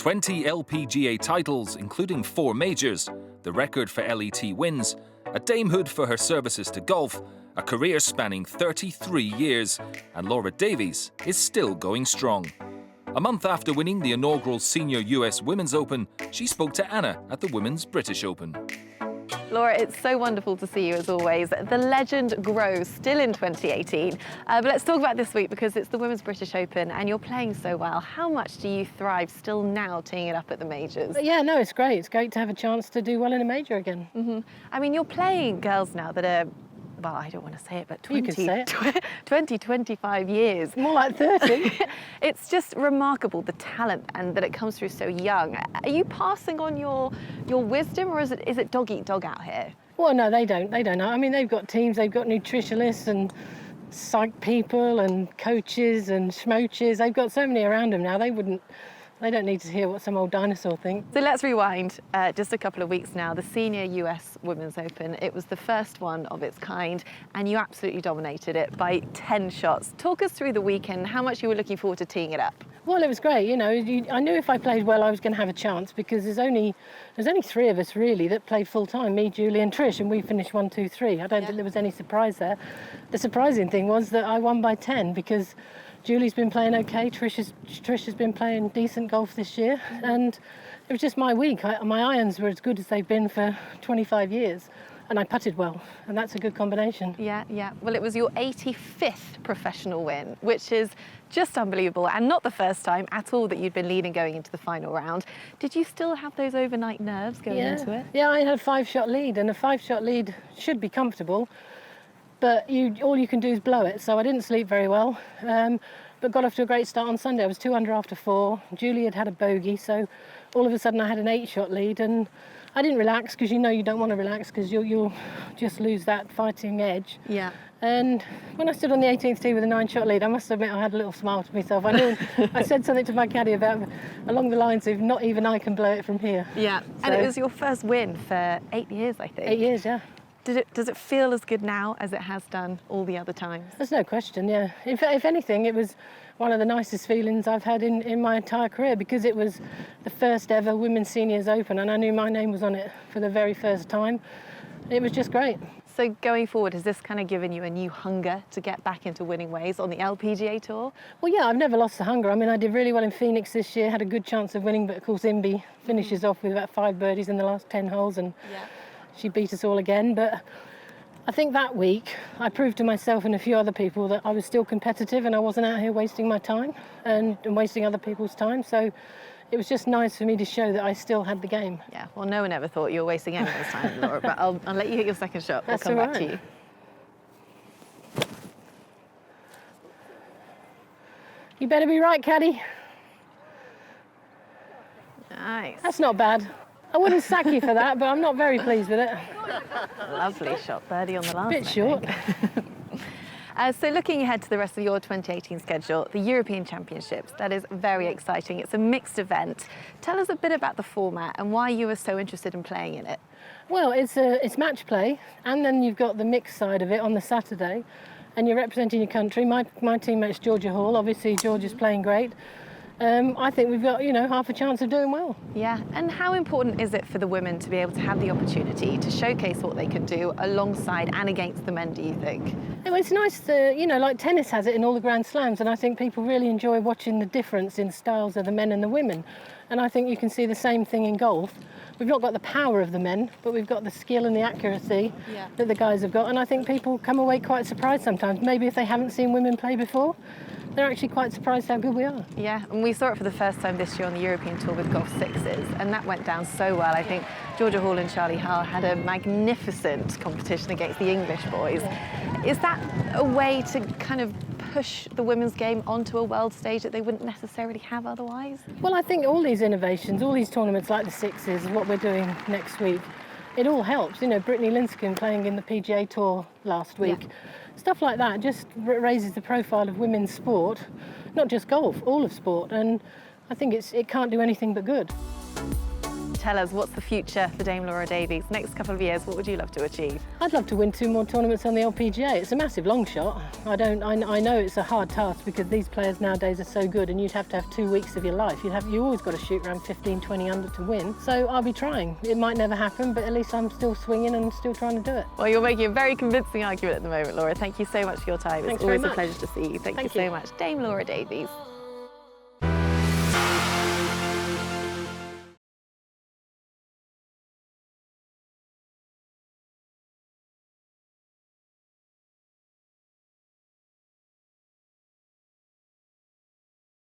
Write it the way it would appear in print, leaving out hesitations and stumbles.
20 LPGA titles, including 4 majors, the record for LET wins, a damehood for her services to golf, a career spanning 33 years, and Laura Davies is still going strong. A month after winning the inaugural Senior US Women's Open, she spoke to Anna at the Women's British Open. Laura, it's so wonderful to see you as always. The legend grows still in 2018. But let's talk about this week because it's the Women's British Open and you're playing so well. How much do you thrive still now teeing it up at the majors? Yeah, no, it's great. It's great to have a chance to do well in a major again. I mean, you're playing girls now that are, well, I don't want to say it, but 20, 25 years. More like 30. It's just remarkable, the talent, and that it comes through so young. Are you passing on your wisdom, or is it dog eat dog out here? Well, no, they don't. I mean, they've got teams, they've got nutritionists and psych people and coaches and schmoaches. They've got so many around them now, they don't need to hear what some old dinosaur thinks. So let's rewind just a couple of weeks now. The Senior US Women's Open, it was the first one of its kind, and you absolutely dominated it by 10 shots. Talk us through the weekend, how much you were looking forward to teeing it up. Well, it was great. You know, I knew if I played well, I was going to have a chance because there's only 3 of us really that played full time, me, Julie and Trish, and we finished 1, 2, 3. I don't think there was any surprise there. The surprising thing was that I won by 10 because Julie's been playing okay, Trish has been playing decent golf this year, and it was just my week. My irons were as good as they've been for 25 years, and I putted well, and that's a good combination. Yeah. Well, it was your 85th professional win, which is just unbelievable, and not the first time at all that you'd been leading going into the final round. Did you still have those overnight nerves going into it? Yeah, I had a 5-shot lead, and a 5-shot lead should be comfortable. But all you can do is blow it, so I didn't sleep very well, but got off to a great start on Sunday. I was 2 under after 4. Julie had a bogey, so all of a sudden I had an 8-shot lead, and I didn't relax because you know you don't want to relax because you'll just lose that fighting edge. Yeah. And when I stood on the 18th tee with a 9-shot lead, I must admit I had a little smile to myself. I said something to my caddy along the lines of not even I can blow it from here. Yeah, so, and it was your first win for 8 years, I think. 8 years, yeah. Does it feel as good now as it has done all the other times? There's no question, yeah. If anything, it was one of the nicest feelings I've had in my entire career because it was the first ever Women's Seniors Open and I knew my name was on it for the very first time. It was just great. So going forward, has this kind of given you a new hunger to get back into winning ways on the LPGA Tour? Well, yeah, I've never lost the hunger. I mean, I did really well in Phoenix this year, had a good chance of winning, but of course Imby finishes off with about 5 birdies in the last 10 holes and she beat us all again. But I think that week I proved to myself and a few other people that I was still competitive and I wasn't out here wasting my time and wasting other people's time. So it was just nice for me to show that I still had the game. Yeah, well, no one ever thought you were wasting anyone's time, Laura, but I'll let you hit your second shot. That's we'll come all back right. to you. You better be right, caddy. Nice. That's not bad. I wouldn't sack you for that, but I'm not very pleased with it. Lovely shot, birdie on the last. Bit short. So looking ahead to the rest of your 2018 schedule, the European Championships, that is very exciting. It's a mixed event. Tell us a bit about the format and why you were so interested in playing in it. Well, it's match play, and then you've got the mixed side of it on the Saturday, and you're representing your country. My teammate's Georgia Hall. Obviously, Georgia's playing great. I think we've got, half a chance of doing well. Yeah, and how important is it for the women to be able to have the opportunity to showcase what they can do alongside and against the men, do you think? Well, it's nice to, like tennis has it in all the Grand Slams, and I think people really enjoy watching the difference in styles of the men and the women. And I think you can see the same thing in golf. We've not got the power of the men, but we've got the skill and the accuracy that the guys have got. And I think people come away quite surprised sometimes. Maybe if they haven't seen women play before, they're actually quite surprised how good we are. Yeah, and we saw it for the first time this year on the European Tour with golf sixes, and that went down so well. I think Georgia Hall and Charlie Hull had a magnificent competition against the English boys. Yeah. Is that a way to kind of push the women's game onto a world stage that they wouldn't necessarily have otherwise? Well, I think all these innovations, all these tournaments like the sixes, what we're doing next week, it all helps. Brittany Linscomb playing in the PGA Tour last week. Yeah. Stuff like that just raises the profile of women's sport, not just golf, all of sport, and I think it can't do anything but good. tell us what's the future for Dame Laura Davies? Next couple of years, what would you love to achieve? I'd love to win 2 more tournaments on the LPGA. It's a massive long shot. I know it's a hard task because these players nowadays are so good, and you'd have to have 2 weeks of your life. You always got to shoot around 15, 20 under to win. So I'll be trying. It might never happen, but at least I'm still swinging and still trying to do it. Well, you're making a very convincing argument at the moment, Laura. Thank you so much for your time. Thanks It's always very a pleasure to see you. Thank you so much. Dame Laura Davies.